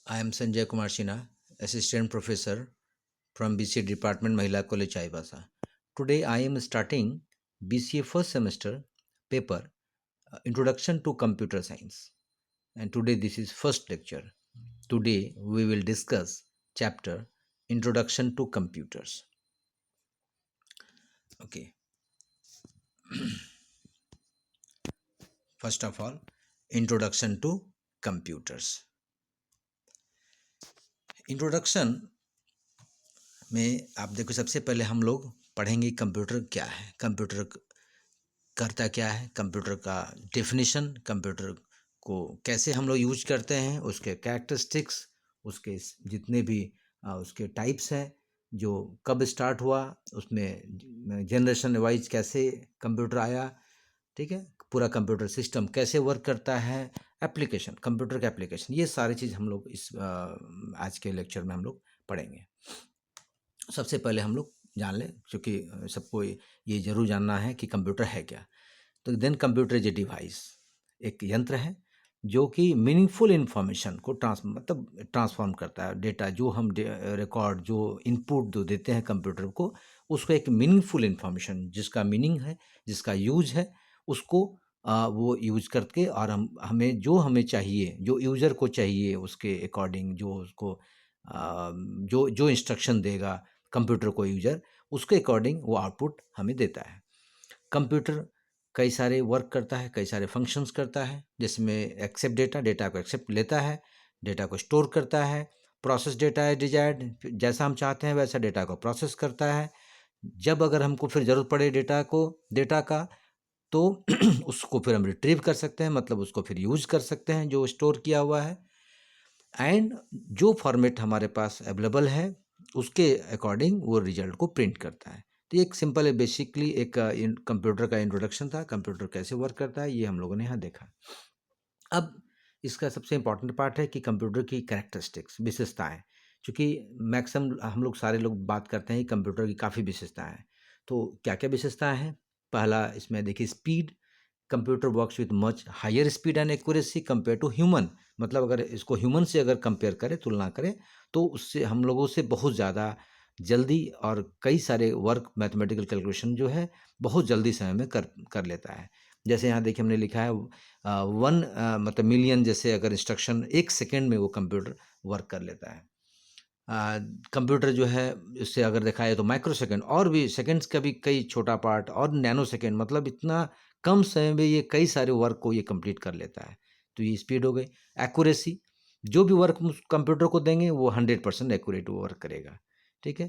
I am Sanjay Kumar Sinha, Assistant Professor from BCA Department Mahila College Chaibasa. Today I am starting BCA first semester paper Introduction to Computer Science, and today this is first lecture. Today we will discuss chapter Introduction to Computers. Okay, first of all, Introduction to Computers. Introduction में आप देखो, सबसे पहले हम लोग पढ़ेंगे computer क्या है, कंप्यूटर करता क्या है, कंप्यूटर का डेफिनेशन, कंप्यूटर को कैसे हम लोग यूज करते हैं, उसके कैरेक्टरिस्टिक्स, उसके जितने भी उसके टाइप्स हैं, जो कब स्टार्ट हुआ, उसमें जनरेशन वाइज कैसे कंप्यूटर आया, ठीक है, पूरा कंप्यूटर सिस्टम कैसे वर्क करता है, एप्लीकेशन, कंप्यूटर का एप्लीकेशन, ये सारी चीज़ हम लोग इस आज के लेक्चर में हम लोग पढ़ेंगे। सबसे पहले हम लोग जान लें, क्योंकि सबको ये जरूर जानना है कि कंप्यूटर है क्या। तो then computer is a device, एक यंत्र है जो कि मीनिंगफुल इन्फॉर्मेशन को ट्रांसफॉर्म करता है। डेटा जो हम रिकॉर्ड, जो इनपुट जो देते हैं कंप्यूटर को, उसको एक मीनिंगफुल इन्फॉर्मेशन, जिसका मीनिंग है, जिसका यूज है, उसको वो यूज करके, और हमें चाहिए, जो यूज़र को चाहिए, उसके अकॉर्डिंग जो उसको जो जो इंस्ट्रक्शन देगा कंप्यूटर को यूज़र, उसके अकॉर्डिंग वो आउटपुट हमें देता है। कंप्यूटर कई सारे वर्क करता है, कई सारे फंक्शंस करता है, जिसमें एक्सेप्ट डेटा को एक्सेप्ट लेता है, डेटा को स्टोर करता है, प्रोसेस डेटा है डिजायर्ड, जैसा हम चाहते हैं वैसा डेटा को प्रोसेस करता है। जब अगर हमको फिर ज़रूरत पड़े डेटा का, तो उसको फिर हम रिट्रीव कर सकते हैं, मतलब उसको फिर यूज कर सकते हैं जो स्टोर किया हुआ है, एंड जो फॉर्मेट हमारे पास अवेलेबल है उसके अकॉर्डिंग वो रिजल्ट को प्रिंट करता है। तो ये एक सिंपल है, बेसिकली एक कंप्यूटर का इंट्रोडक्शन था, कंप्यूटर कैसे वर्क करता है ये हम लोगों ने यहाँ देखा। अब इसका सबसे इम्पॉर्टेंट पार्ट है कि कंप्यूटर की कैरेक्टरिस्टिक्स, विशेषताएं, क्योंकि मैक्सिमम हम लोग सारे लोग बात करते हैं कंप्यूटर की काफ़ी विशेषताएं हैं। तो क्या क्या विशेषताएं हैं? पहला इसमें देखिए, speed. Computer works with much higher speed and accuracy compare to human, मतलब अगर इसको ह्यूमन से अगर कंपेयर करें, तुलना करें, तो उससे हम लोगों से बहुत ज़्यादा जल्दी और कई सारे वर्क, मैथमेटिकल कैलकुलेशन जो है बहुत जल्दी समय में कर लेता है। जैसे यहाँ देखिए हमने लिखा है मतलब मिलियन जैसे अगर इंस्ट्रक्शन एक सेकेंड में वो कंप्यूटर वर्क कर लेता है। कंप्यूटर जो है, इससे अगर देखा है तो माइक्रो सेकेंड, और भी सेकेंड्स का भी कई छोटा पार्ट, और नैनो सेकेंड, मतलब इतना कम समय में ये कई सारे वर्क को ये कंप्लीट कर लेता है। तो ये स्पीड हो गई। एक्यूरेसी, जो भी वर्क कंप्यूटर को देंगे वो 100% एक्यूरेट वर्क करेगा, ठीक है,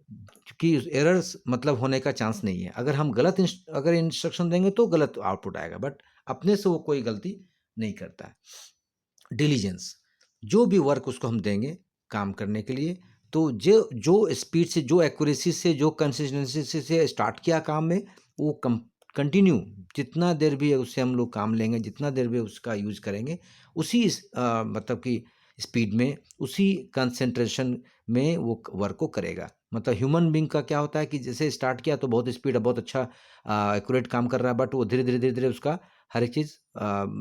क्योंकि एरर्स मतलब होने का चांस नहीं है। अगर हम गलत अगर इंस्ट्रक्शन देंगे तो गलत आउटपुट आएगा, बट अपने से वो कोई गलती नहीं करता है। डिलीजेंस, जो भी वर्क उसको हम देंगे काम करने के लिए, तो जो जो स्पीड से, जो एक्यूरेसी से, जो कंसिस्टेंसी से स्टार्ट किया काम में, वो कंटिन्यू जितना देर भी उससे हम लोग काम लेंगे, जितना देर भी उसका यूज करेंगे, उसी मतलब कि स्पीड में, उसी कंसंट्रेशन में वो वर्क को करेगा। मतलब ह्यूमन बींग का क्या होता है कि जैसे स्टार्ट किया तो बहुत स्पीड, बहुत अच्छा एक्यूरेट काम कर रहा है, बट वो धीरे धीरे उसका हर एक चीज़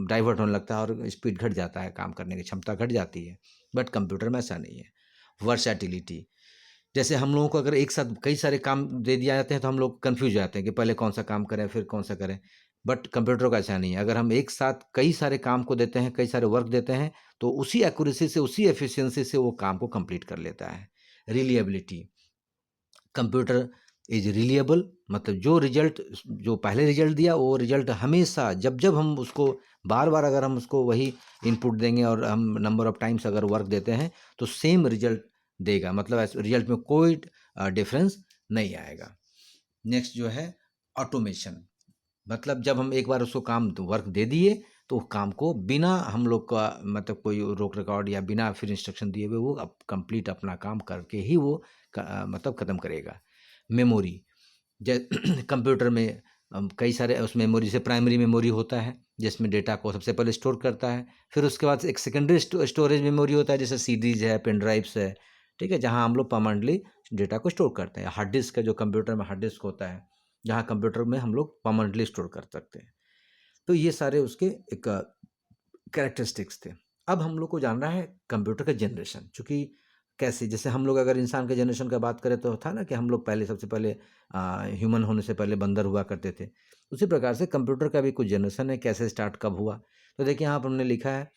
डाइवर्ट होने लगता है और स्पीड घट जाता है, काम करने की क्षमता घट जाती है। बट कंप्यूटर में ऐसा नहीं है। वर्सैटिलिटी, जैसे हम लोगों को अगर एक साथ कई सारे काम दे दिया जाते हैं तो हम लोग कन्फ्यूज हो जाते हैं कि पहले कौन सा काम करें फिर कौन सा करें, बट कंप्यूटर का ऐसा नहीं है। अगर हम एक साथ कई सारे काम को देते हैं, कई सारे वर्क देते हैं, तो उसी एक्यूरेसी से, उसी एफिशिएंसी से वो काम को कंप्लीट कर लेता है। रिलिएबिलिटी, कंप्यूटर इज रिलिएबल, मतलब जो रिजल्ट, जो पहले रिजल्ट दिया वो रिजल्ट हमेशा, जब जब हम उसको बार बार अगर हम उसको वही इनपुट देंगे और हम नंबर ऑफ टाइम्स अगर वर्क देते हैं तो सेम रिजल्ट देगा, मतलब रिजल्ट में कोई डिफरेंस नहीं आएगा। नेक्स्ट जो है ऑटोमेशन, मतलब जब हम एक बार उसको काम वर्क दे दिए तो काम को बिना हम लोग का मतलब कोई रोक रिकॉर्ड या बिना फिर इंस्ट्रक्शन दिए हुए वो अब कंप्लीट अपना काम करके ही वो मतलब ख़त्म करेगा। मेमोरी, कंप्यूटर में कई सारे उस मेमोरी से प्राइमरी मेमोरी होता है जिसमें डेटा को सबसे पहले स्टोर करता है, फिर उसके बाद एक सेकेंडरी स्टोरेज मेमोरी होता है जैसे सीडीज है, पेन ड्राइव्स है, ठीक है, जहाँ हम लोग परमानेंटली डेटा को स्टोर करते हैं। हार्ड डिस्क है, जो कंप्यूटर में हार्ड डिस्क होता है, जहाँ कंप्यूटर में हम लोग परमानेंटली स्टोर कर सकते हैं। तो ये सारे उसके एक कैरेक्टरिस्टिक्स थे। अब हम लोग को जानना है कंप्यूटर का जनरेशन, चूँकि कैसे, जैसे हम लोग अगर इंसान के जनरेशन का बात करें तो था ना कि हम लोग पहले सबसे पहले ह्यूमन होने से पहले बंदर हुआ करते थे। उसी प्रकार से कंप्यूटर का भी कुछ जनरेशन है, कैसे स्टार्ट कब हुआ। तो देखिए यहाँ पर हमने लिखा है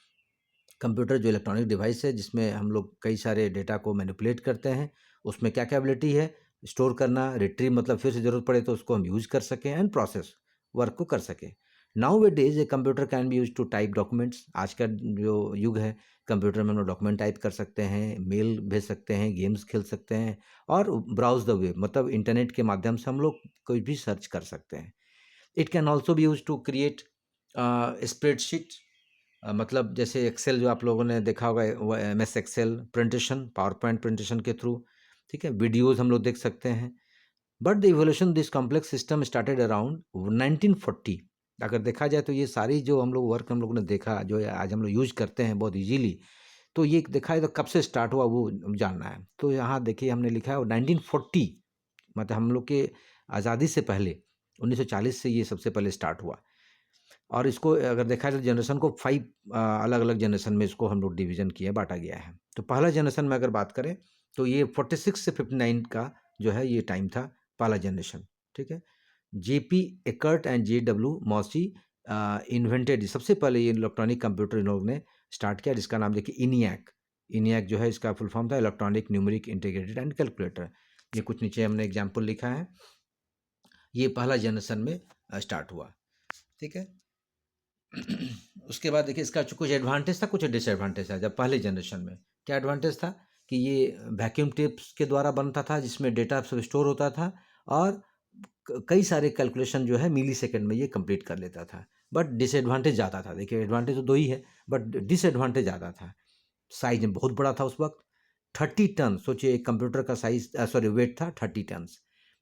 कंप्यूटर जो इलेक्ट्रॉनिक डिवाइस है जिसमें हम लोग कई सारे डेटा को मैनिपुलेट करते हैं, उसमें क्या क्या एबिलिटी है, स्टोर करना, रिट्रीव मतलब फिर से ज़रूरत पड़े तो उसको हम यूज़ कर सकें, एंड प्रोसेस वर्क को कर सकें। Nowadays a computer can be use to type documents. आज का जो युग है, कंप्यूटर में हम लोग डॉक्यूमेंट टाइप कर सकते हैं, मेल भेज सकते हैं, गेम्स खेल सकते हैं, और ब्राउज द वेब मतलब इंटरनेट के माध्यम से हम लोग कोई भी सर्च कर सकते हैं। It can also be use to create spreadsheet, मतलब जैसे एक्सेल जो आप लोगों ने देखा होगा, वो MS Excel presentation, PowerPoint presentation के थ्रू, ठीक है, वीडियोज़ हम लोग देख सकते हैं। But the evolution this complex system started around 1940। अगर देखा जाए तो ये सारी जो हम लोग वर्क हम लोगों ने देखा, जो आज हम लोग यूज करते हैं बहुत इजीली, तो ये देखा है तो कब से स्टार्ट हुआ वो जानना है। तो यहाँ देखिए हमने लिखा है 1940, मतलब हम लोग के आज़ादी से पहले 1940 से ये सबसे पहले स्टार्ट हुआ। और इसको अगर देखा जाए तो जनरेशन को 5 अलग अलग जनरेशन में इसको हम लोग डिवीजन किया, बांटा गया है। तो पहला जनरेशन में अगर बात करें तो ये 46 से 59 का जो है ये टाइम था, पहला जनरेशन, ठीक है। JP Eckert and JW mossy invented, सबसे पहले ये इलेक्ट्रॉनिक कंप्यूटर इन लोगों ने स्टार्ट किया, जिसका नाम देखिए इनियाक। इनियाक जो है इसका फुल फॉर्म था electronic numeric integrated and calculator. ये कुछ नीचे हमने एग्जाम्पल लिखा है, ये पहला जनरेशन में स्टार्ट हुआ, ठीक है। उसके बाद देखिए इसका कुछ एडवांटेज था, कुछ डिसएडवांटेज था। जब पहले जनरेशन में क्या एडवांटेज था कि ये वैक्यूम टेप्स के द्वारा बनता था, जिसमें डेटा सब स्टोर होता था, और कई सारे कैलकुलेशन जो है मिली सेकेंड में ये कंप्लीट कर लेता था। बट डिसएडवांटेज ज़्यादा था, देखिए एडवांटेज तो दो ही है, बट डिसएडवांटेज ज़्यादा था। साइज में बहुत बड़ा था उस वक्त, 30 टन, सोचिए एक कंप्यूटर का साइज वेट था 30 टन,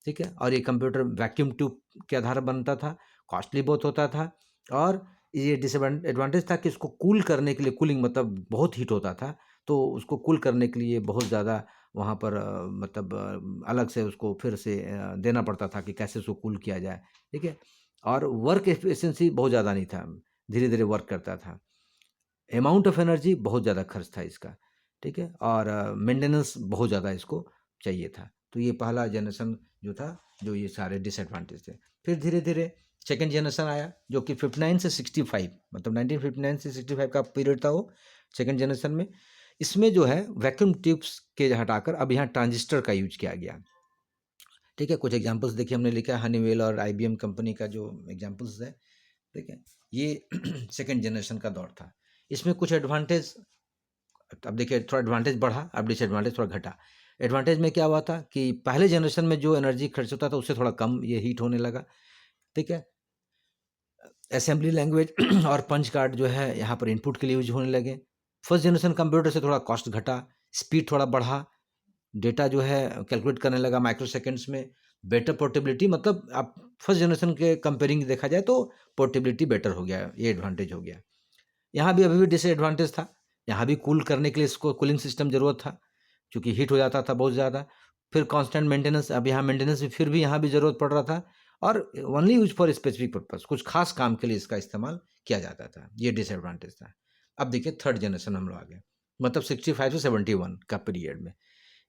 ठीक है। और ये कंप्यूटर वैक्यूम ट्यूब के आधार बनता था, कॉस्टली बहुत होता था, और ये डिसएडवांटेज था कि इसको कूल करने के लिए, कूलिंग मतलब बहुत हीट होता था, तो उसको कूल करने के लिए बहुत ज़्यादा वहाँ पर मतलब अलग से उसको फिर से देना पड़ता था कि कैसे उसको कूल किया जाए, ठीक है। और वर्क एफिशिएंसी बहुत ज़्यादा नहीं था, धीरे धीरे वर्क करता था। अमाउंट ऑफ एनर्जी बहुत ज़्यादा खर्च था इसका, ठीक है, और मेंटेनेंस बहुत ज़्यादा इसको चाहिए था। तो ये पहला जनरेशन जो था, जो ये सारे डिसएडवांटेज थे। फिर धीरे धीरे सेकेंड जनरेशन आया, जो कि 59 से 65, मतलब 1959 से 65 का पीरियड था वो सेकेंड जनरेशन में। इसमें जो है वैक्यूम ट्यूब्स के हटाकर अब यहाँ ट्रांजिस्टर का यूज किया गया, ठीक है। कुछ एग्जांपल्स देखिए हमने लिखा है, हनीवेल और IBM कंपनी का जो एग्जांपल्स है, ठीक है। ये सेकेंड जनरेशन का दौर था। इसमें कुछ एडवांटेज, अब देखिए थोड़ा एडवांटेज बढ़ा, अब डिसएडवांटेज थोड़ा घटा। एडवांटेज में क्या हुआ था कि पहले जनरेशन में जो एनर्जी खर्च होता था उससे थोड़ा कम ये हीट होने लगा, ठीक है। असेंबली लैंग्वेज और पंच कार्ड जो है यहाँ पर इनपुट के लिए यूज होने लगे। फर्स्ट जनरेशन कंप्यूटर से थोड़ा कॉस्ट घटा, स्पीड थोड़ा बढ़ा, डेटा जो है कैलकुलेट करने लगा माइक्रो सेकेंड्स में। बेटर पोर्टेबिलिटी, मतलब आप फर्स्ट जनरेशन के कंपेयरिंग देखा जाए तो पोर्टेबिलिटी बेटर हो गया, ये एडवांटेज हो गया। यहाँ भी अभी भी डिसएडवांटेज था, यहाँ भी कूल करने के लिए इसको कूलिंग सिस्टम ज़रूरत था, क्योंकि हीट हो जाता था बहुत ज़्यादा। फिर कांस्टेंट मेंटेनेंस, अब यहाँ मेंटेनेंस भी फिर भी यहाँ भी ज़रूरत पड़ रहा था, और only use for specific purpose, कुछ खास काम के लिए इसका इस्तेमाल किया जाता था, ये डिसएडवांटेज था। अब देखिए थर्ड जनरेशन हम लोग आ गए, मतलब 65 से 71 का पीरियड में।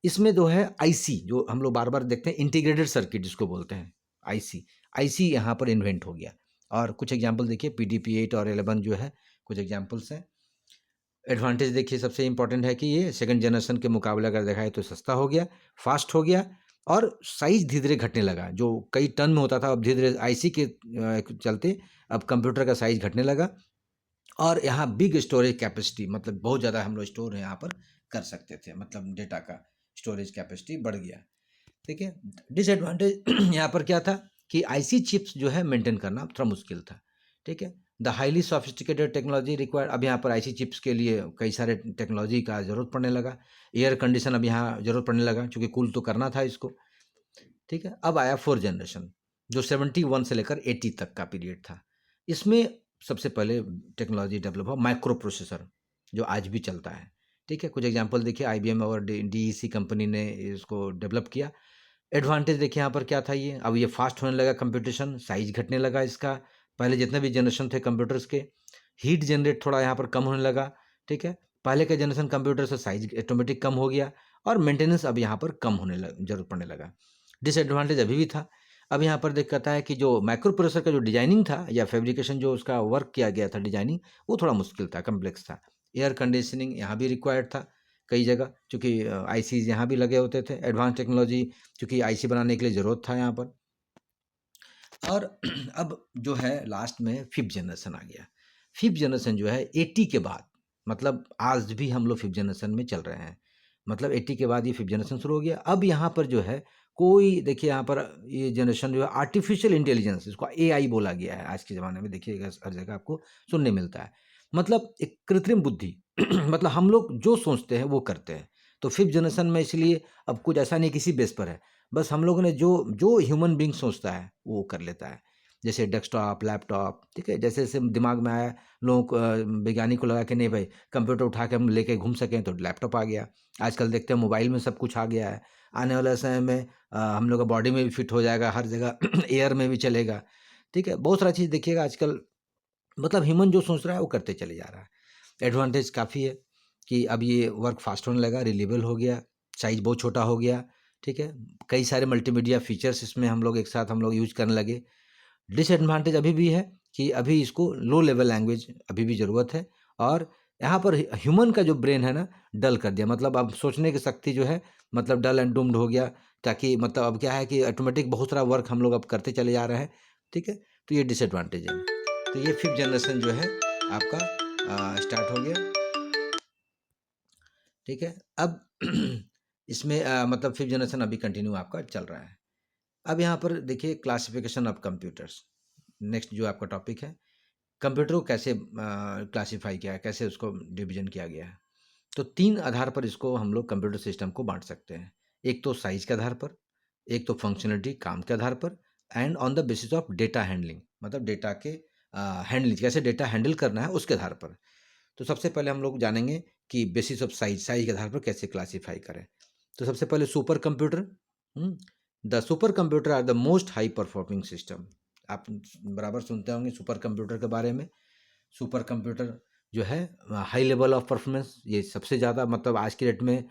इसमें जो है IC, जो हम लोग बार बार देखते हैं, इंटीग्रेटेड सर्किट जिसको बोलते हैं, IC यहाँ पर इन्वेंट हो गया। और कुछ एग्जाम्पल देखिए, PDP-8 और 11 जो है कुछ एग्जाम्पल्स हैं। एडवांटेज देखिए सबसे इंपॉर्टेंट है कि ये सेकंड जनरेशन के मुकाबले अगर देखा है तो सस्ता हो गया, फास्ट हो गया, और साइज धीरे धीरे घटने लगा। जो कई टन में होता था अब धीरे धीरे IC के चलते अब कंप्यूटर का साइज घटने लगा, और यहाँ बिग स्टोरेज कैपेसिटी, मतलब बहुत ज़्यादा हम लोग स्टोर यहाँ पर कर सकते थे, मतलब डेटा का स्टोरेज कैपेसिटी बढ़ गया, ठीक है। डिसएडवांटेज यहाँ पर क्या था कि IC चिप्स जो है मेंटेन करना थोड़ा मुश्किल था, ठीक है। The highly sophisticated technology required, अब यहाँ पर IC चिप्स के लिए कई सारे टेक्नोलॉजी का ज़रूरत पड़ने लगा। एयर कंडीशन अब यहाँ ज़रूरत पड़ने लगा, क्योंकि कूल तो करना था इसको, ठीक है। अब आया फोर्थ जनरेशन, जो 71 से लेकर 80 तक का पीरियड था। इसमें सबसे पहले टेक्नोलॉजी डेवलप हुआ माइक्रो प्रोसेसर, जो आज भी चलता है, ठीक है। कुछ एग्जांपल देखिए, IBM और DEC कंपनी ने इसको डेवलप किया। एडवांटेज देखिए यहाँ पर क्या था, ये अब ये फास्ट होने लगा, कंप्यूटेशन साइज घटने लगा इसका, पहले जितने भी जनरेशन थे कंप्यूटर्स के, हीट जनरेट थोड़ा यहाँ पर कम होने लगा, ठीक है। पहले के जनरेशन कंप्यूटर से साइज ऑटोमेटिक कम हो गया और मेंटेनेंस अब यहाँ पर कम होने जरूरत पड़ने लगा। डिसएडवांटेज अभी भी था। अब यहाँ पर दिक्कत है कि जो माइक्रो प्रोसेसर का जो डिजाइनिंग था या फैब्रिकेशन जो उसका वर्क किया गया था डिजाइनिंग, वो थोड़ा मुश्किल था, कम्प्लेक्स था। एयर कंडीशनिंग यहाँ भी रिक्वायर्ड था कई जगह, चूँकि आईसीज़ यहाँ भी लगे होते थे। एडवांस टेक्नोलॉजी चूँकि आईसी बनाने के लिए ज़रूरत था यहाँ पर। और अब जो है लास्ट में 5th जनरेशन आ गया। 5th जनरेशन जो है 80 के बाद, मतलब आज भी हम लोग 5th जनरेशन में चल रहे हैं। मतलब 80 के बाद ये 5th जनरेशन शुरू हो गया। अब यहाँ पर जो है कोई देखिए यहाँ पर ये जनरेशन जो है आर्टिफिशियल इंटेलिजेंस, इसको एआई बोला गया है आज के ज़माने में, देखिएगा हर जगह आपको सुनने मिलता है। मतलब एक कृत्रिम बुद्धि मतलब हम लोग जो सोचते हैं वो करते हैं। तो 5th जनरेशन में इसलिए अब कुछ ऐसा नहीं किसी बेस पर है, बस हम लोगों ने जो जो ह्यूमन बीइंग सोचता है वो कर लेता है। जैसे डेस्कटॉप, लैपटॉप, ठीक है? जैसे-जैसे दिमाग में आया, लोगों को वैज्ञानिक को लगा कि नहीं भाई कंप्यूटर उठा के हम लेके घूम सकें, तो लैपटॉप आ गया। आजकल देखते हैं मोबाइल में सब कुछ आ गया है। आने वाले समय में हम लोग का बॉडी में भी फिट हो जाएगा, हर जगह एयर में भी चलेगा, ठीक है? बहुत सारा चीज़ देखिएगा आजकल, मतलब ह्यूमन जो सोच रहा है वो करते चले जा रहा है। एडवांटेज काफ़ी है कि अब ये वर्क फास्ट होने लगा, रिलायबल हो गया, साइज़ बहुत छोटा हो गया, ठीक है? कई सारे मल्टीमीडिया फीचर्स इसमें हम लोग एक साथ हम लोग यूज़ करने लगे। डिसएडवांटेज अभी भी है कि अभी इसको लो लेवल लैंग्वेज अभी भी ज़रूरत है, और यहाँ पर ह्यूमन का जो ब्रेन है ना, डल कर दिया। मतलब अब सोचने की शक्ति जो है, मतलब डल एंड डूम्ड हो गया, ताकि मतलब अब क्या है कि ऑटोमेटिक बहुत सारा वर्क हम लोग अब करते चले जा रहे हैं, ठीक है? तो ये डिसएडवांटेज है। तो ये 5th जनरेशन जो है आपका स्टार्ट हो गया, ठीक है? अब इसमें मतलब 5th जनरेशन अभी कंटिन्यू आपका चल रहा है। अब यहाँ पर देखिए क्लासिफिकेशन ऑफ कंप्यूटर्स, नेक्स्ट जो आपका टॉपिक है, कंप्यूटर को कैसे क्लासिफाई किया है, कैसे उसको डिवीजन किया गया है। तो 3 आधार पर इसको हम लोग कंप्यूटर सिस्टम को बाँट सकते हैं। एक तो साइज़ के आधार पर, एक तो फंक्शनैलिटी काम के आधार पर, and on the basis of data handling, मतलब डेटा के हैंडलिंग, कैसे डेटा हैंडल करना है उसके आधार पर। तो सबसे पहले हम लोग जानेंगे कि बेसिस ऑफ साइज़, साइज़ के आधार पर कैसे क्लासिफाई करें। तो सबसे पहले supercomputer, the supercomputer are the most high performing system. आप बराबर सुनते होंगे सुपर कंप्यूटर के बारे में। सुपर कंप्यूटर जो है हाई लेवल ऑफ परफॉर्मेंस, ये सबसे ज़्यादा, मतलब आज की डेट में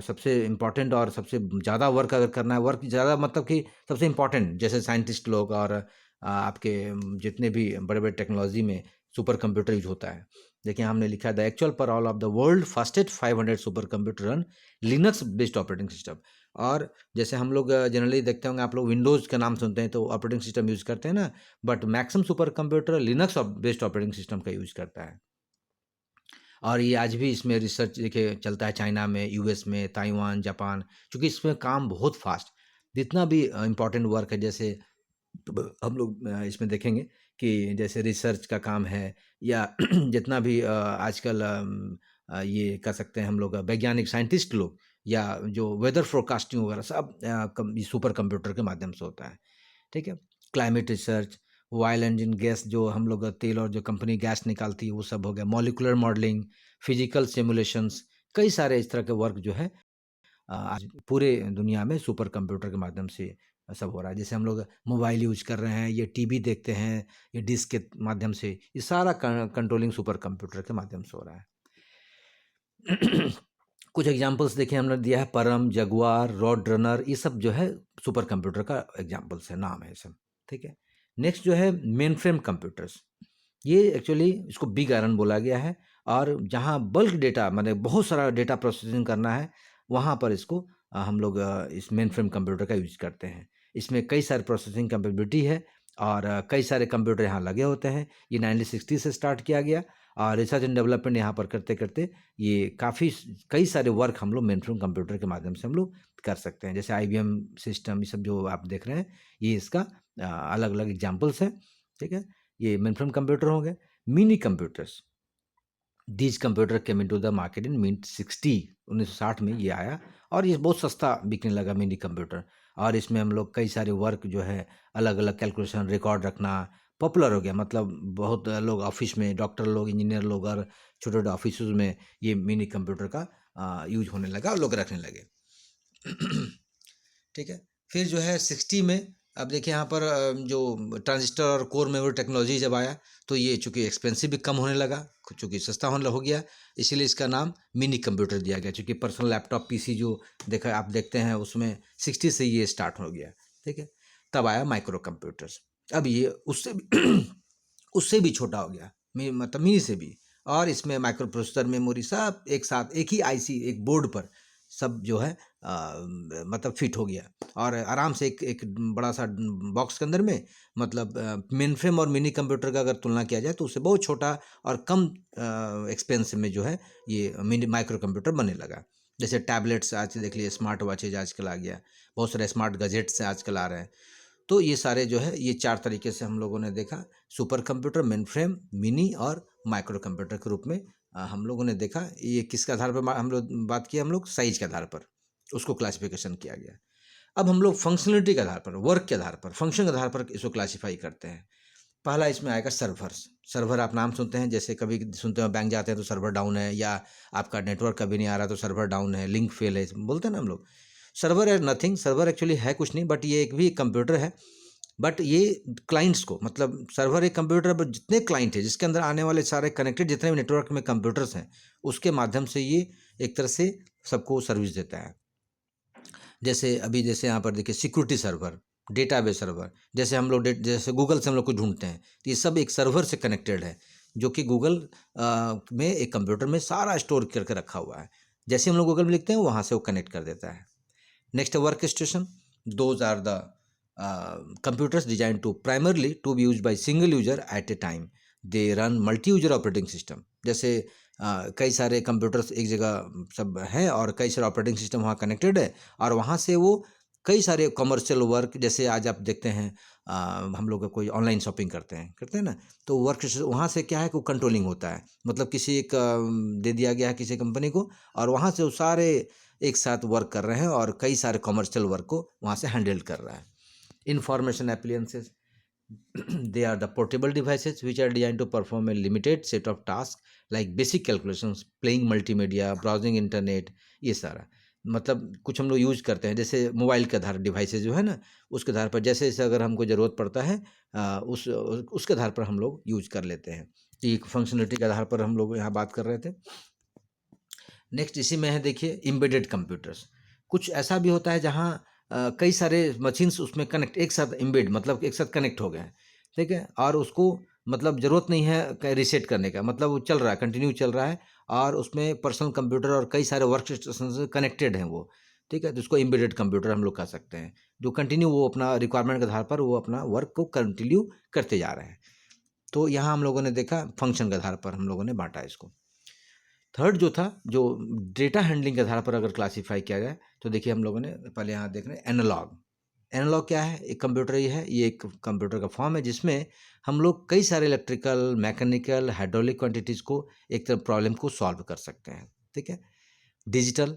सबसे इम्पोर्टेंट और सबसे ज़्यादा वर्क अगर करना है, वर्क ज़्यादा मतलब कि सबसे इम्पोर्टेंट, जैसे साइंटिस्ट लोग और आपके जितने भी बड़े-बड़े टेक्नोलॉजी में सुपर कंप्यूटर यूज़ होता है। देखिए हमने लिखा है the actual per all of the world fastest 500 super computer run Linux based operating system. और जैसे हम लोग जनरली देखते होंगे, आप लोग विंडोज़ का नाम सुनते हैं तो ऑपरेटिंग सिस्टम यूज़ करते हैं ना, but maximum super computer Linux based operating system का यूज़ करता है। और ये आज भी इसमें रिसर्च देखिए चलता है, चाइना में, यूएस में, ताइवान, जापान, क्योंकि इसमें काम बहुत फास्ट, जितना भी इम्पोर्टेंट वर्क है, जैसे हम लोग इसमें देखेंगे कि जैसे रिसर्च का काम है, या जितना भी आजकल ये कह सकते हैं हम लोग वैज्ञानिक साइंटिस्ट लोग, या जो वेदर फोरकास्टिंग वगैरह सब सुपर कंप्यूटर के माध्यम से होता है, ठीक है? Climate research, oil engine gas, जो हम लोग तेल और जो कंपनी गैस निकालती है वो सब हो गया, मॉलिक्यूलर मॉडलिंग, फिजिकल सिमुलेशंस, कई सारे इस तरह के वर्क जो है आज पूरे दुनिया में सुपर कंप्यूटर के माध्यम से सब हो रहा है। जैसे हम लोग मोबाइल यूज कर रहे हैं, ये टीवी देखते हैं, ये डिस्क के माध्यम से, ये सारा कंट्रोलिंग सुपर कंप्यूटर के माध्यम से हो रहा है। कुछ एग्जांपल्स देखिए हमने दिया है, परम, जगुआर, रॉड रनर, ये सब जो है सुपर कंप्यूटर का एग्जांपल्स है, नाम है ये सब, ठीक है? नेक्स्ट जो है मेन फ्रेम कंप्यूटर्स, ये एक्चुअली इसको बिग आयरन बोला गया है, और जहाँ बल्क डेटा, माने बहुत सारा डेटा प्रोसेसिंग करना है, वहाँ पर इसको हम लोग इस मेन फ्रेम कंप्यूटर का यूज करते हैं। इसमें कई सारे प्रोसेसिंग कैपेबिलिटी है, और कई सारे कंप्यूटर यहाँ लगे होते हैं। ये 1960 से स्टार्ट किया गया, और रिसर्च एंड डेवलपमेंट यहाँ पर करते करते ये काफ़ी कई सारे वर्क हम लोग मेन फ्रेम कंप्यूटर के माध्यम से हम लोग कर सकते हैं। जैसे आईबीएम सिस्टम, ये सब जो आप देख रहे हैं, ये इसका अलग अलग एग्जाम्पल्स हैं, ठीक है? ये मेन फ्रेम कंप्यूटर हो गए। Mini computers, these computer came into the market in mid 60, 1960 में ये आया, और ये बहुत सस्ता बिकने लगा मिनी कंप्यूटर। और इसमें हम लोग कई सारे वर्क जो है, अलग अलग कैलकुलेशन, रिकॉर्ड रखना पॉपुलर हो गया। मतलब बहुत लोग ऑफिस में, डॉक्टर लोग, इंजीनियर लोग, और छोटे छोटे ऑफिस में ये मिनी कंप्यूटर का यूज होने लगा और लोग रखने लगे। ठीक है? फिर जो है 60 में अब देखिए यहाँ पर जो ट्रांजिस्टर और कोर मेमोरी टेक्नोलॉजी जब आया तो ये चूँकि एक्सपेंसिव भी कम होने लगा, चूँकि सस्ता होने हो गया, इसीलिए इसका नाम मिनी कंप्यूटर दिया गया। चूँकि पर्सनल लैपटॉप पीसी जो देखा आप देखते हैं उसमें 60 से ये स्टार्ट हो गया, ठीक है। तब आया माइक्रो कंप्यूटर्स। अब ये उससे भी उससे भी छोटा हो गया, मतलब मिनी से भी। और इसमें माइक्रो प्रोसेसर, मेमोरी सब एक साथ एक ही आईसी, एक बोर्ड पर सब जो है मतलब फिट हो गया। और आराम से एक एक बड़ा सा बॉक्स के अंदर में, मतलब मेन फ्रेम और मिनी कंप्यूटर का अगर तुलना किया जाए तो उससे बहुत छोटा और कम एक्सपेंस में जो है ये मिनी माइक्रो कंप्यूटर बनने लगा। जैसे टैबलेट्स आज देख लिए, स्मार्ट वॉचेज आजकल आ गया, बहुत सारे स्मार्ट गजेट्स आजकल आ रहे हैं। तो ये सारे जो है ये 4 तरीके से हम लोगों ने देखा, super computer, main frame, mini और माइक्रो कंप्यूटर के रूप में हम लोगों ने देखा। ये किसके आधार पर हम लोग बात किए, हम लोग साइज के आधार पर उसको क्लासिफिकेशन किया गया। अब हम लोग फंक्शनलिटी के आधार पर, वर्क के आधार पर, फंक्शन के आधार पर इसको क्लासीफाई करते हैं। पहला इसमें आएगा सर्वर्स। सर्वर आप नाम सुनते हैं, जैसे कभी सुनते हैं बैंक जाते हैं तो सर्वर डाउन है, या आपका नेटवर्क कभी नहीं आ रहा तो सर्वर डाउन है, लिंक फेल है, बोलते हैं ना हम लोग। सर्वर है नथिंग, सर्वर एक्चुअली है कुछ नहीं, बट ये एक भी कंप्यूटर है। बट ये क्लाइंट्स को, मतलब सर्वर एक कंप्यूटर पर जितने क्लाइंट है जिसके अंदर आने वाले सारे कनेक्टेड जितने भी नेटवर्क में कंप्यूटर्स हैं, उसके माध्यम से ये एक तरह से सबको सर्विस देता है। जैसे अभी जैसे यहाँ पर देखिए सिक्योरिटी सर्वर, डेटाबेस सर्वर, जैसे हम लोग जैसे गूगल से हम लोग कुछ ढूंढते हैं तो ये सब एक सर्वर से कनेक्टेड है, जो कि गूगल में एक कंप्यूटर में सारा स्टोर करके रखा हुआ है। जैसे हम लोग गूगल में लिखते हैं वहाँ से वो कनेक्ट कर देता है। नेक्स्ट है work station. Those are the computers designed to primarily to be used by single user at a time. They run multi-user operating system. जैसे कई सारे कंप्यूटर्स एक जगह सब हैं और कई सारे ऑपरेटिंग सिस्टम वहाँ कनेक्टेड है, और वहाँ से वो कई सारे कमर्शियल वर्क, जैसे आज आप देखते हैं हम लोग कोई ऑनलाइन शॉपिंग करते हैं ना, तो वर्क वहाँ से क्या है कि कंट्रोलिंग होता है, मतलब किसी एक दे दिया गया है किसी कंपनी को, और वहाँ से वो सारे एक साथ वर्क कर रहे हैं और कई सारे कमर्शियल वर्क को वहाँ से हैंडल कर रहा है। Information appliances, they are the portable devices which are designed to perform a limited set of tasks like basic calculations, playing multimedia, browsing internet। ये सारा मतलब कुछ हम लोग यूज करते हैं, जैसे मोबाइल के आधार डिवाइसेज जो है ना, उसके आधार पर जैसे जैसे अगर हमको ज़रूरत पड़ता है उसके आधार पर हम लोग यूज कर लेते हैं। तो ये फंक्शनलिटी के आधार पर हम लोग यहाँ बात कर रहे थे। नेक्स्ट इसी में है देखिए एम्बेडेड कंप्यूटर्स। कुछ ऐसा भी होता है जहाँ कई सारे मशीन्स उसमें कनेक्ट एक साथ एम्बेड, मतलब एक साथ कनेक्ट हो गए हैं, ठीक है, और उसको मतलब ज़रूरत नहीं है रीसेट करने का, मतलब वो चल रहा है, कंटिन्यू चल रहा है, और उसमें पर्सनल कंप्यूटर और कई सारे वर्क स्टेशन से कनेक्टेड हैं वो, ठीक है। तो उसको एम्बेडेड कंप्यूटर हम लोग कह सकते हैं, जो कंटिन्यू वो अपना रिक्वायरमेंट के आधार पर वो अपना वर्क को कंटिन्यू करते जा रहे हैं। तो यहाँ हम लोगों ने देखा फंक्शन के आधार पर हम लोगों ने बांटा इसको। थर्ड जो था, जो डेटा हैंडलिंग के आधार पर अगर क्लासीफाई किया जाए तो देखिए हम लोगों ने पहले यहाँ देख रहे हैं एनालॉग। एनालॉग क्या है, एक कंप्यूटर ही है, ये एक कंप्यूटर का फॉर्म है जिसमें हम लोग कई सारे इलेक्ट्रिकल, मैकेनिकल, हाइड्रोलिक क्वांटिटीज़ को एक तरह प्रॉब्लम को सॉल्व कर सकते हैं, ठीक है। डिजिटल,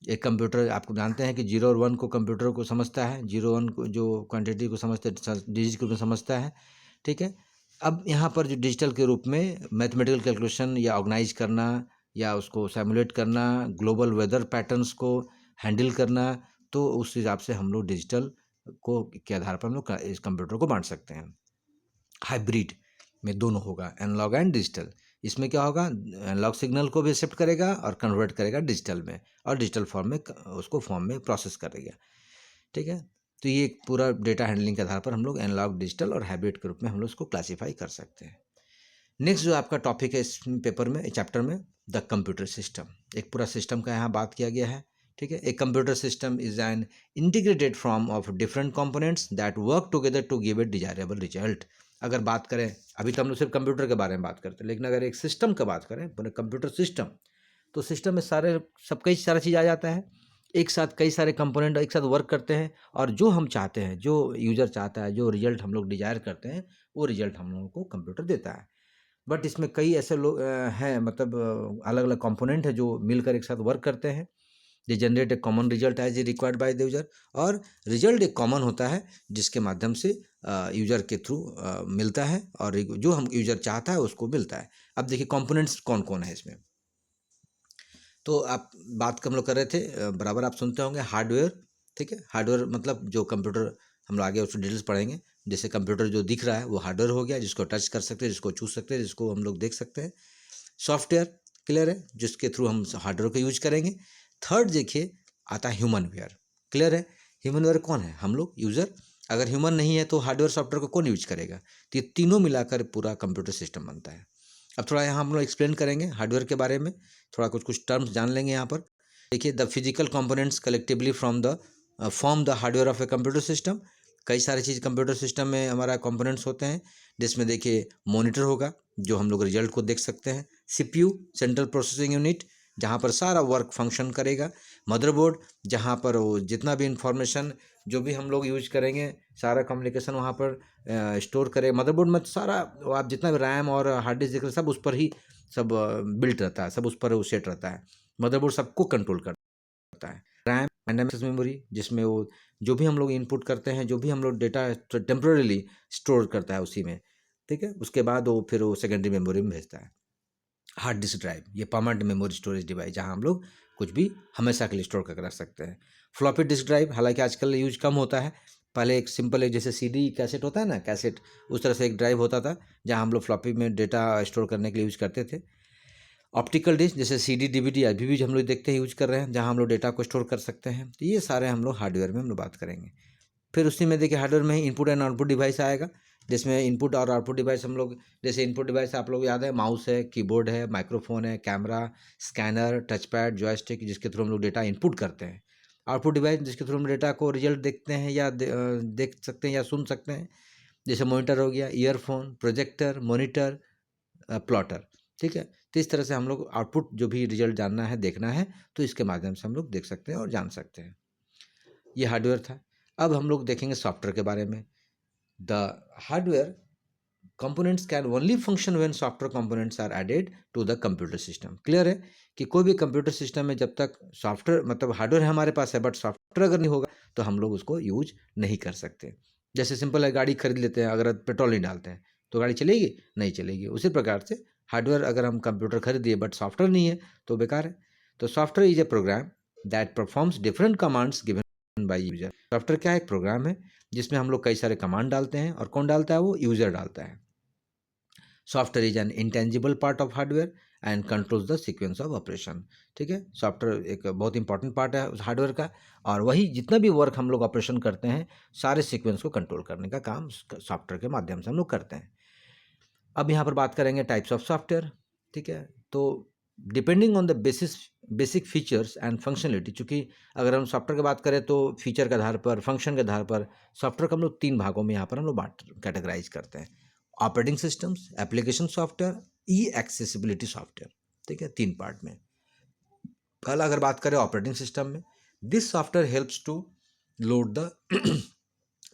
एक कंप्यूटर आपको जानते हैं कि 0 और 1 को कंप्यूटर को समझता है, 0 1 को जो क्वांटिटी को समझते डिजिट के रूप में समझता है, ठीक है। अब यहाँ पर जो डिजिटल के रूप में मैथमेटिकल कैलकुलेशन या ऑर्गेनाइज करना या उसको सिमुलेट करना, ग्लोबल वेदर पैटर्न्स को हैंडल करना, तो उस हिसाब से हम लोग डिजिटल को के आधार पर हम लोग इस कंप्यूटर को बांट सकते हैं। हाइब्रिड में दोनों होगा, एनालॉग एंड डिजिटल। इसमें क्या होगा, एनालॉग सिग्नल को भी एक्सेप्ट करेगा और कन्वर्ट करेगा डिजिटल में, और डिजिटल फॉर्म में उसको फॉर्म में प्रोसेस करेगा, ठीक है। तो ये एक पूरा डेटा हैंडलिंग के आधार पर हम लोग एनालॉग, डिजिटल और हाइब्रिड के रूप में हम लोग उसको क्लासीफाई कर सकते हैं। नेक्स्ट जो आपका टॉपिक है इस पेपर में, चैप्टर में, द कंप्यूटर सिस्टम। एक पूरा सिस्टम का यहाँ बात किया गया है, ठीक है। एक computer system is an integrated form of different components that work together to give a desirable result. अगर बात करें, अभी तो हम लोग सिर्फ कंप्यूटर के बारे में बात करते हैं, लेकिन अगर एक सिस्टम की बात करें, पूरे कंप्यूटर सिस्टम, तो सिस्टम में सारे सब कई सारा चीज़ आ जाता है, एक साथ कई सारे कंपोनेंट एक साथ वर्क करते हैं, और जो हम चाहते हैं, जो यूज़र चाहता है, जो रिजल्ट हम लोग डिजायर करते हैं, वो रिजल्ट हम लोगों को कंप्यूटर देता है। बट इसमें कई ऐसे लोग हैं, मतलब अलग अलग कंपोनेंट है जो मिलकर एक साथ वर्क करते हैं। They generate a common result as a required by the user, और रिजल्ट एक कॉमन होता है जिसके माध्यम से यूजर के थ्रू मिलता है, और जो हम यूजर चाहता है उसको मिलता है। अब देखिए कंपोनेंट्स कौन कौन है इसमें, तो आप बात हम लोग कर रहे थे, बराबर आप सुनते होंगे हार्डवेयर, ठीक है। हार्डवेयर मतलब जो कंप्यूटर हम लोग आगे उसको डिटेल्स पढ़ेंगे। जैसे कंप्यूटर जो दिख रहा है वो हार्डवेयर हो गया, जिसको टच कर सकते हैं, जिसको छू सकते हैं, जिसको हम लोग देख सकते हैं। सॉफ्टवेयर क्लियर है, जिसके थ्रू हम हार्डवेयर को यूज करेंगे। थर्ड देखिए आता है ह्यूमन वेयर, क्लियर है। ह्यूमन वेयर कौन है? हम लोग यूज़र। अगर ह्यूमन नहीं है तो हार्डवेयर सॉफ्टवेयर को कौन यूज करेगा? तो ये तीनों मिलाकर पूरा कंप्यूटर सिस्टम बनता है। अब थोड़ा यहाँ हम लोग एक्सप्लेन करेंगे हार्डवेयर के बारे में, थोड़ा कुछ टर्म्स जान लेंगे यहाँ पर। देखिए, the physical components collectively from the form the hardware of a computer system. कई सारी चीज़ कंप्यूटर सिस्टम में हमारा कंपोनेंट्स होते हैं, जिसमें देखिए मॉनिटर होगा जो हम लोग रिजल्ट को देख सकते हैं। सीपीयू सेंट्रल प्रोसेसिंग यूनिट, जहाँ पर सारा वर्क फंक्शन करेगा। मदरबोर्ड, जहाँ पर वो जितना भी इंफॉर्मेशन जो भी हम लोग यूज करेंगे, सारा कम्युनिकेशन वहाँ पर स्टोर करे। मदरबोर्ड में सारा आप जितना भी रैम और हार्ड डिस्क देख रहे हैं, सब उस पर ही सब बिल्ट रहता है, सब उस पर वो सेट रहता है। मदरबोर्ड सबको कंट्रोल करता है। रैम डायनेमिक मेमोरी, जिसमें वो जो भी हम लोग इनपुट करते हैं, जो भी हम लोग डेटा टेम्पररीली स्टोर करता है उसी में, ठीक है। उसके बाद वो फिर वो सेकेंडरी मेमोरी में भेजता है। हार्ड डिस्क ड्राइव, ये परमानेंट मेमोरी स्टोरेज डिवाइस, जहाँ हम लोग कुछ भी हमेशा के लिए स्टोर करके रख सकते हैं। फ्लॉपी डिस्क ड्राइव, हालांकि आजकल यूज कम होता है। पहले एक सिंपल, एक जैसे सीडी कैसेट होता है ना, कैसेट, उस तरह से एक ड्राइव होता था जहाँ हम लोग फ्लॉपी में डेटा स्टोर करने के लिए यूज करते थे। ऑप्टिकल डिस्क, जैसे सीडी डीवीडी अभी भी हम लोग देखते हैं यूज कर रहे हैं, जहाँ हम लोग डेटा को स्टोर कर सकते हैं। तो ये सारे हम लोग हार्डवेयर में हम लोग बात करेंगे। फिर उसी में देखिए हार्डवेयर में ही इनपुट एंड आउटपुट डिवाइस आएगा, जिसमें इनपुट और आउटपुट डिवाइस हम लोग, जैसे इनपुट डिवाइस आप लोग याद है, माउस है, कीबोर्ड है, माइक्रोफोन है, camera, scanner, touch pad, joystick, जिसके थ्रू हम लोग डेटा इनपुट करते हैं। आउटपुट डिवाइस, जिसके थ्रू हम डेटा को रिजल्ट देखते हैं या देख सकते हैं या सुन सकते हैं, जैसे मॉनिटर हो गया, ईयरफोन, प्रोजेक्टर, मॉनिटर, प्लॉटर, ठीक है। तो इस तरह से हम लोग आउटपुट जो भी रिजल्ट जानना है, देखना है, तो इसके माध्यम से हम लोग देख सकते हैं और जान सकते हैं। ये हार्डवेयर था। अब हम लोग देखेंगे सॉफ्टवेयर के बारे में। The hardware components can only function when software components are added to the computer system। Clear है कि कोई भी कंप्यूटर सिस्टम में जब तक सॉफ्टवेयर, मतलब हार्डवेयर हमारे पास है बट सॉफ्टवेयर अगर नहीं होगा तो हम लोग उसको यूज नहीं कर सकते। जैसे सिंपल है, गाड़ी खरीद लेते हैं, अगर पेट्रोल नहीं डालते हैं तो गाड़ी चलेगी? नहीं चलेगी। उसी प्रकार से हार्डवेयर, अगर हम कंप्यूटर खरीदिए बट सॉफ्टवेयर नहीं है तो बेकार है। तो software is a program that performs different commands given by user. Software क्या है? एक प्रोग्राम है जिसमें हम लोग कई सारे कमांड डालते हैं, और कौन डालता है? वो यूजर डालता है। Software is an intangible part of hardware and controls the sequence of operation, ठीक है। सॉफ्टवेयर एक बहुत इंपॉर्टेंट पार्ट है उस हार्डवेयर का, और वही जितना भी वर्क हम लोग ऑपरेशन करते हैं, सारे सीक्वेंस को कंट्रोल करने का काम सॉफ्टवेयर के माध्यम से हम लोग करते हैं। अब यहाँ पर बात करेंगे टाइप्स ऑफ सॉफ्टवेयर, ठीक है। तो depending on the basic features and functionality, चूँकि अगर हम सॉफ्टवेयर की बात करें तो फीचर के आधार पर, फंक्शन के आधार पर सॉफ्टवेयर को हम लोग 3 भागों में यहाँ पर हम लोग कैटेगराइज करते हैं। ऑपरेटिंग सिस्टम्स, एप्लीकेशन सॉफ्टवेयर, ई एक्सेसिबिलिटी सॉफ्टवेयर, ठीक है, 3 पार्ट में। कल अगर बात करें ऑपरेटिंग सिस्टम में, this software helps to load the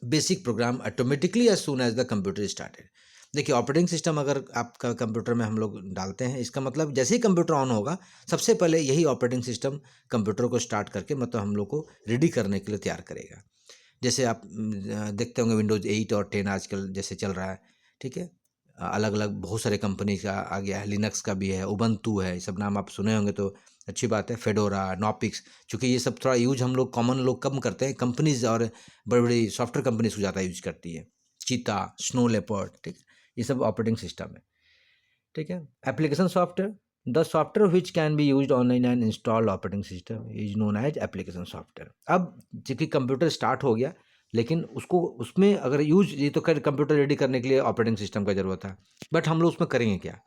basic program automatically as soon as the computer started. देखिए, ऑपरेटिंग सिस्टम अगर आपका कंप्यूटर में हम लोग डालते हैं, इसका मतलब जैसे ही कंप्यूटर ऑन होगा, सबसे पहले यही ऑपरेटिंग सिस्टम कंप्यूटर को स्टार्ट करके, मतलब हम लोग को रेडी करने के लिए तैयार करेगा। जैसे आप देखते होंगे विंडोज़ 8 और 10 आजकल जैसे चल रहा है, ठीक है। अलग अलग बहुत सारे कंपनी का आ गया है, लिनक्स का भी है, उबंटू है, ये सब नाम आप सुने होंगे तो अच्छी बात है। फेडोरा, नॉपिक्स, चूँकि ये सब थोड़ा यूज हम लोग कॉमन लोग कम करते हैं, कंपनीज और बड़ी बड़ी सॉफ्टवेयर कंपनीज को ज़्यादा यूज करती है। चीता, स्नो लेपर्ड, ठीक है, ये सब ऑपरेटिंग सिस्टम है, ठीक है। Application software, the software which can be used online and installed operating system is known as application software. अब चूँकि कंप्यूटर स्टार्ट हो गया, लेकिन उसको उसमें अगर यूज, ये तो खैर कंप्यूटर रेडी करने के लिए ऑपरेटिंग सिस्टम का ज़रूरत है, बट हम लोग उसमें करेंगे क्या?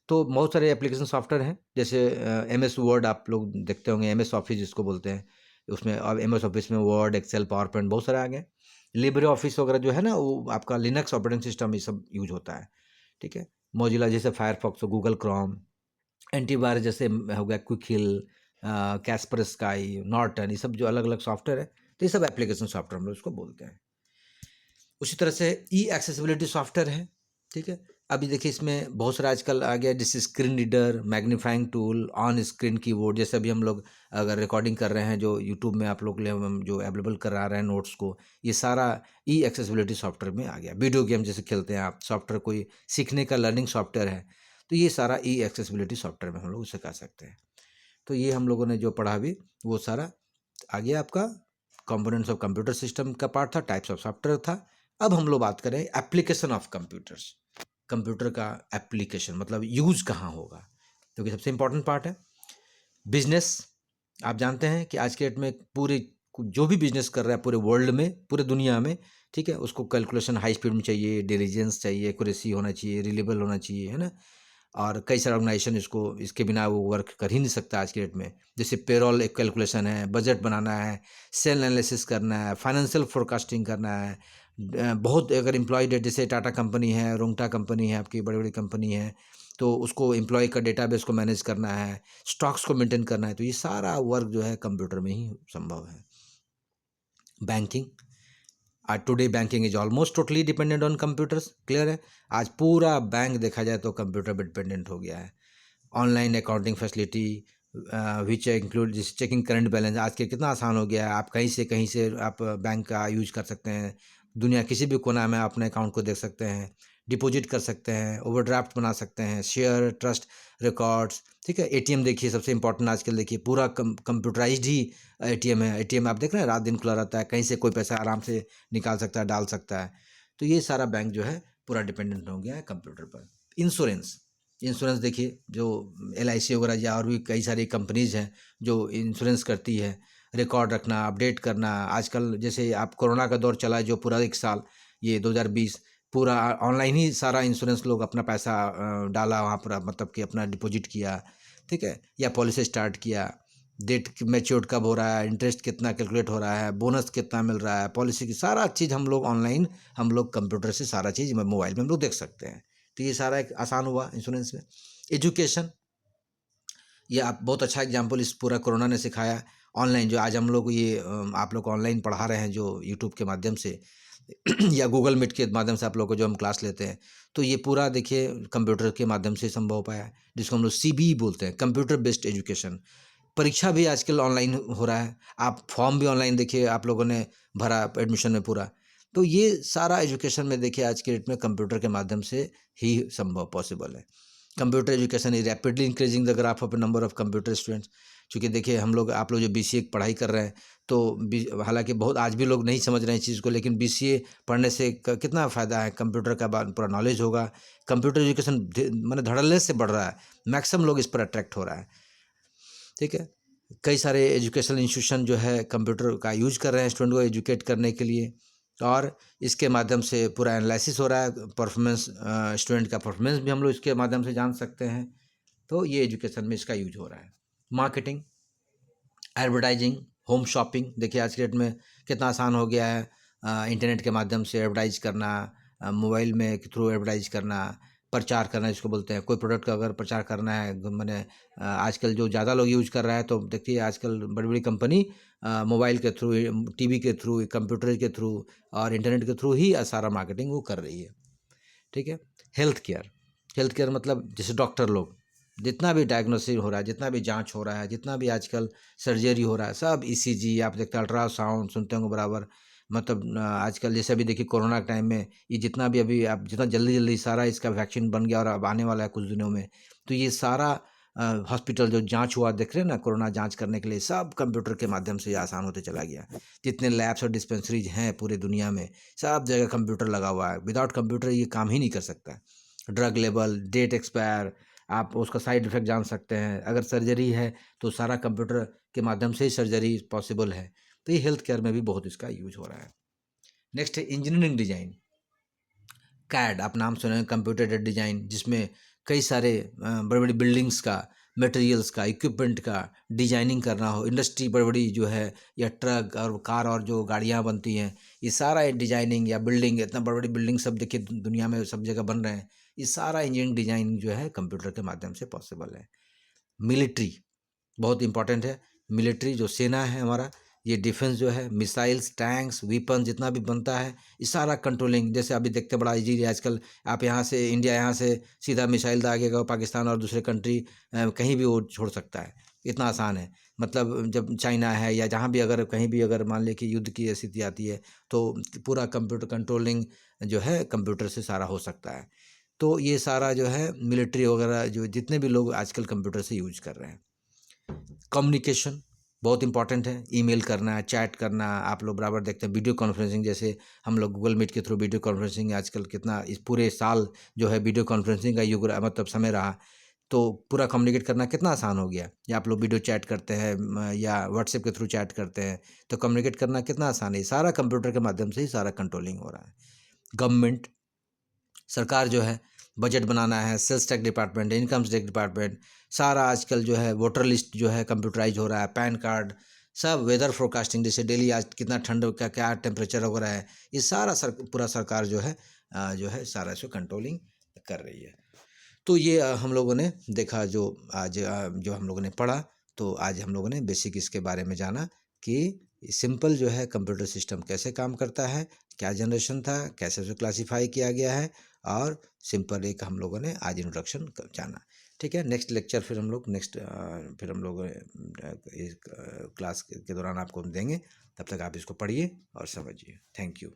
तो बहुत सारे एप्लीकेशन सॉफ्टवेयर हैं, जैसे एम एस वर्ड आप लोग देखते होंगे, एम एस ऑफिस जिसको बोलते हैं, उसमें अब एम एस ऑफिस में वर्ड, एक्सेल, पावर पॉइंट बहुत सारे आ गए। लिब्रे ऑफिस वगैरह जो है ना, वो आपका लिनक्स ऑपरेटिंग सिस्टम ये सब यूज होता है, ठीक है। मोजिला जैसे फायरफॉक्स, गूगल क्रोम, एंटीवायरस जैसे हो गया क्विक हिल, कैस्पर स्काई, नॉर्टन, ये सब जो अलग अलग सॉफ्टवेयर है, तो ये सब एप्लीकेशन सॉफ्टवेयर हम लोग उसको बोलते हैं। उसी तरह से ई एक्सेसिबिलिटी सॉफ्टवेयर है, ठीक है। अभी देखिए इसमें बहुत सारा आजकल आ गया, जैसे screen reader, magnifying tool, on screen keyboard, जैसे अभी हम लोग अगर रिकॉर्डिंग कर रहे हैं, जो यूट्यूब में आप लोग के लिए हम जो अवेलेबल करा रहे हैं नोट्स को, ये सारा ई एक्सेसिबिलिटी सॉफ्टवेयर में आ गया। वीडियो गेम जैसे खेलते हैं आप, सॉफ्टवेयर कोई सीखने का लर्निंग सॉफ्टवेयर है, तो ये सारा ई एक्सेसिबिलिटी सॉफ्टवेयर में हम लोग उसे कर सकते हैं। तो ये हम लोगों ने जो पढ़ा अभी वो सारा आ गया आपका कंपोनेंट्स ऑफ कंप्यूटर सिस्टम का पार्ट था, टाइप्स ऑफ सॉफ्टवेयर था। अब हम लोग बात करें एप्लीकेशन ऑफ कंप्यूटर्स, कंप्यूटर का एप्लीकेशन मतलब यूज कहाँ होगा, क्योंकि सबसे इंपॉर्टेंट पार्ट है। बिजनेस, आप जानते हैं कि आज के डेट में पूरे जो भी बिजनेस कर रहा है पूरे वर्ल्ड में, पूरे दुनिया में, ठीक है, उसको कैलकुलेशन हाई स्पीड में चाहिए, डिलीजेंस चाहिए, एक्यूरेसी होना चाहिए, रिलेबल होना चाहिए, है ना। और कई सारे ऑर्गेनाइजेशन इसके बिना वो वर्क कर ही नहीं सकता आज के डेट में। जैसे पेरोल एक कैलकुलेशन है, बजट बनाना है, सेल एनालिसिस करना है, फाइनेंशियल फोरकास्टिंग करना है, बहुत अगर एम्प्लॉय डेटा, जैसे टाटा कंपनी है, रोंगटा कंपनी है, आपकी बड़ी बड़ी कंपनी है, तो उसको एम्प्लॉय का डेटाबेस को मैनेज करना है, स्टॉक्स को मेंटेन करना है, तो ये सारा वर्क जो है कंप्यूटर में ही संभव है। बैंकिंग, आज today banking is almost totally dependent on computers, clear है। आज पूरा बैंक देखा जाए तो कंप्यूटर पर डिपेंडेंट हो गया है। Online accounting facility which include जिस चेकिंग करंट बैलेंस, आज के कितना आसान हो गया है। आप कहीं से आप बैंक का यूज कर सकते हैं, दुनिया किसी भी कोना में अपने अकाउंट को देख सकते हैं, डिपॉजिट कर सकते हैं, ओवरड्राफ्ट बना सकते हैं, शेयर, ट्रस्ट, रिकॉर्ड्स, ठीक है। एटीएम देखिए, सबसे इंपॉर्टेंट आजकल देखिए पूरा कंप्यूटराइज्ड ही एटीएम है। एटीएम आप देख रहे हैं रात दिन खुला रहता है, कहीं से कोई पैसा आराम से निकाल सकता है, डाल सकता है। तो ये सारा बैंक जो है पूरा डिपेंडेंट हो गया है कंप्यूटर पर। इंश्योरेंस, इंश्योरेंस देखिए जो LIC वगैरह या और भी कई सारी कंपनीज़ हैं जो इंश्योरेंस करती है, रिकॉर्ड रखना, अपडेट करना। आजकल जैसे आप कोरोना का दौर चला है जो पूरा एक साल, ये 2020 पूरा ऑनलाइन ही सारा इंश्योरेंस, लोग अपना पैसा डाला वहाँ पर, मतलब कि अपना डिपॉजिट किया, ठीक है, या पॉलिसी स्टार्ट किया, डेट मैच्योर कब हो रहा है, इंटरेस्ट कितना कैलकुलेट हो रहा है, बोनस कितना मिल रहा है, पॉलिसी की सारा चीज़ हम लोग ऑनलाइन, हम लोग कंप्यूटर से सारा चीज़ मोबाइल में हम लोग देख सकते हैं। तो ये सारा एक आसान हुआ इंश्योरेंस में। एजुकेशन, ये आप बहुत अच्छा एग्जांपल इस पूरा कोरोना ने सिखाया। ऑनलाइन जो आज हम लोग ये आप लोग को ऑनलाइन पढ़ा रहे हैं जो यूट्यूब के माध्यम से या गूगल मीट के माध्यम से आप लोग को जो हम क्लास लेते हैं, तो ये पूरा देखिए कंप्यूटर के माध्यम से संभव हो पाया है, जिसको हम लोग CBE बोलते हैं, कंप्यूटर बेस्ड एजुकेशन। परीक्षा भी आजकल ऑनलाइन हो रहा है, आप फॉर्म भी ऑनलाइन देखिए आप लोगों ने भरा एडमिशन में पूरा। तो ये सारा एजुकेशन में देखिए आज के डेट में कंप्यूटर के माध्यम से ही संभव पॉसिबल है। Computer education is rapidly increasing the graph of number of computer students. चूँकि देखिए हम लोग, आप लोग जो BCA की पढ़ाई कर रहे हैं, तो हालांकि बहुत आज भी लोग नहीं समझ रहे हैं इस चीज़ को, लेकिन BCA पढ़ने से कितना फ़ायदा है, कंप्यूटर का पूरा नॉलेज होगा। कंप्यूटर एजुकेशन मैंने धड़ल्ले से बढ़ रहा है, मैक्सिमम लोग इस पर अट्रैक्ट हो रहा है, ठीक है। कई सारे एजुकेशनल इंस्टीट्यूशन जो है कंप्यूटर का यूज कर रहे हैं स्टूडेंट को एजुकेट करने के लिए, और इसके माध्यम से पूरा एनालिसिस हो रहा है, परफॉर्मेंस, स्टूडेंट का परफॉर्मेंस भी हम लोग इसके माध्यम से जान सकते हैं। तो ये एजुकेशन में इसका यूज हो रहा है। मार्केटिंग, एडवर्टाइजिंग, होम शॉपिंग, देखिए आज के डेट में कितना आसान हो गया है, इंटरनेट के माध्यम से एडवर्टाइज करना, मोबाइल में के थ्रू एडवर्टाइज करना, प्रचार करना जिसको बोलते हैं। कोई प्रोडक्ट का अगर प्रचार करना है, मैंने आजकल जो ज़्यादा लोग यूज कर रहा है, तो देखिए आजकल बड़ी बड़ी कंपनी मोबाइल के थ्रू, TV के थ्रू, कंप्यूटर के थ्रू और इंटरनेट के थ्रू ही सारा मार्केटिंग वो कर रही है, ठीक है। हेल्थ केयर, हेल्थ केयर मतलब जैसे डॉक्टर लोग, जितना भी डायग्नोसिस हो रहा है, जितना भी जांच हो रहा है, जितना भी आजकल सर्जरी हो रहा है, सब ECG आप देखते हैं, अल्ट्रासाउंड सुनते होंगे बराबर। मतलब आजकल जैसे अभी देखिए कोरोना के टाइम में ये जितना भी अभी आप जितना जल्दी जल्दी सारा इसका वैक्सीन बन गया और अब आने वाला है कुछ दिनों में, तो ये सारा हॉस्पिटल जो जांच हुआ देख रहे हैं ना, कोरोना जांच करने के लिए सब कंप्यूटर के माध्यम से ये आसान होते चला गया। जितने लैब्स और डिस्पेंसरीज हैं पूरे दुनिया में, सब जगह कंप्यूटर लगा हुआ है। विदाउट कंप्यूटर ये काम ही नहीं कर सकता। ड्रग लेवल, डेट एक्सपायर, आप उसका साइड इफ़ेक्ट जान सकते हैं। अगर सर्जरी है तो सारा कंप्यूटर के माध्यम से ही सर्जरी पॉसिबल है। तो ये हेल्थ केयर में भी बहुत इसका यूज हो रहा है। नेक्स्ट है इंजीनियरिंग डिजाइन, CAD, आप नाम सुने हैं, कंप्यूटर एडेड डिजाइन, जिसमें कई सारे बड़ी बड़ी बिल्डिंग्स का, मटेरियल्स का, इक्विपमेंट का डिजाइनिंग करना हो, इंडस्ट्री बड़ी बड़ी जो है, या ट्रक और कार और जो गाड़ियाँ बनती हैं, ये सारा डिजाइनिंग या बिल्डिंग, इतना बड़ी बड़ी बिल्डिंग सब देखिए दुनिया में सब जगह बन रहे हैं, ये सारा इंजीनियरिंग डिजाइनिंग जो है कंप्यूटर के माध्यम से पॉसिबल है। मिलिट्री बहुत इंपॉर्टेंट है। मिलिट्री जो सेना है हमारा, ये डिफेंस जो है, मिसाइल्स, टैंक्स, वेपन जितना भी बनता है, ये सारा कंट्रोलिंग, जैसे अभी देखते बड़ा इजी है आजकल, आप यहाँ से इंडिया यहाँ से सीधा मिसाइल दागेगा पाकिस्तान और दूसरे कंट्री कहीं भी वो छोड़ सकता है, इतना आसान है। मतलब जब चाइना है या जहाँ भी अगर कहीं भी अगर मान लें कि युद्ध की स्थिति आती है, तो पूरा कंप्यूटर कंट्रोलिंग जो है कंप्यूटर से सारा हो सकता है। तो ये सारा जो है मिलिट्री वगैरह जो जितने भी लोग आजकल कंप्यूटर से यूज कर रहे हैं। कम्युनिकेशन, बहुत इंपॉर्टेंट है। ईमेल करना, चैट करना, आप लोग बराबर देखते हैं वीडियो कॉन्फ्रेंसिंग, जैसे हम लोग गूगल मीट के थ्रू वीडियो कॉन्फ्रेंसिंग आजकल कितना, इस पूरे साल जो है वीडियो कॉन्फ्रेंसिंग का युग मतलब समय रहा, तो पूरा कम्युनिकेट करना कितना आसान हो गया। या आप लोग वीडियो चैट करते हैं या व्हाट्सएप के थ्रू चैट करते हैं, तो कम्युनिकेट करना कितना आसान है। सारा कंप्यूटर के माध्यम से ही सारा कंट्रोलिंग हो रहा है। गवर्नमेंट, सरकार जो है, बजट बनाना है, sales tax department, income tax department, सारा आजकल जो है वोटर लिस्ट जो है कंप्यूटराइज हो रहा है, पैन कार्ड, सब वेदर फोरकास्टिंग, जैसे डेली आज कितना ठंड का क्या टेम्परेचर हो रहा है, ये सारा पूरा सरकार जो है सारा इसको कंट्रोलिंग कर रही है। तो ये हम लोगों ने देखा, जो आज जो हम लोगों ने पढ़ा, तो आज हम लोगों ने बेसिक इसके बारे में जाना कि सिंपल जो है कंप्यूटर सिस्टम कैसे काम करता है, क्या जनरेशन था, कैसे उसे क्लासीफाई किया गया है, और सिंपल एक हम लोगों ने आज इंट्रोडक्शन जाना। ठीक है, नेक्स्ट लेक्चर फिर हम लोग फिर हम लोग इस क्लास के दौरान आपको हम देंगे। तब तक आप इसको पढ़िए और समझिए। Thank you.